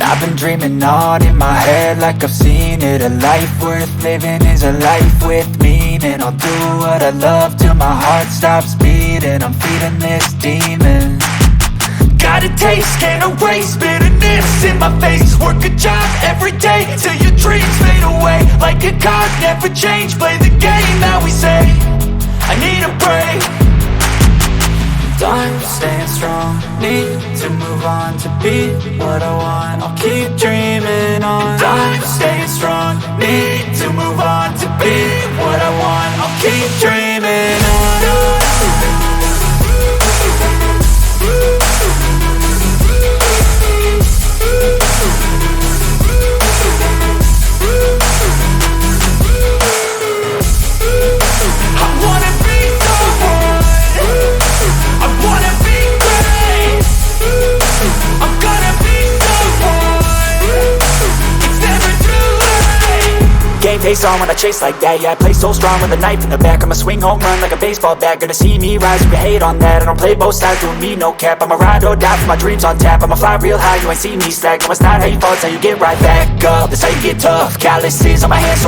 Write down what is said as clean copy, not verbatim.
I've been dreaming on in my head like I've seen it. A life worth living is a life with meaning. I'll do what I love till my heart stops beating. I'm feeding this demon. Got a taste, can't erase bitterness in my face. Work a job every day till your dreams fade away. Like a card, never change, play the game that we say. I need a break. I'm staying strong, need to move on to be what I want. I'll keep dreaming on. I'm staying strong, need to move on to be what I want. I'll keep dreaming on. Game face on when I chase like that. Yeah, I play so strong with a knife in the back. I'ma swing home run like a baseball bat. Gonna see me rise, you can hate on that. I don't play both sides, doing me no cap. I'ma ride or die for my dreams on tap. I'ma fly real high, you ain't see me slack. No, it's not how you fall, it's how you get right back up. That's how you get tough. Calluses on my hands so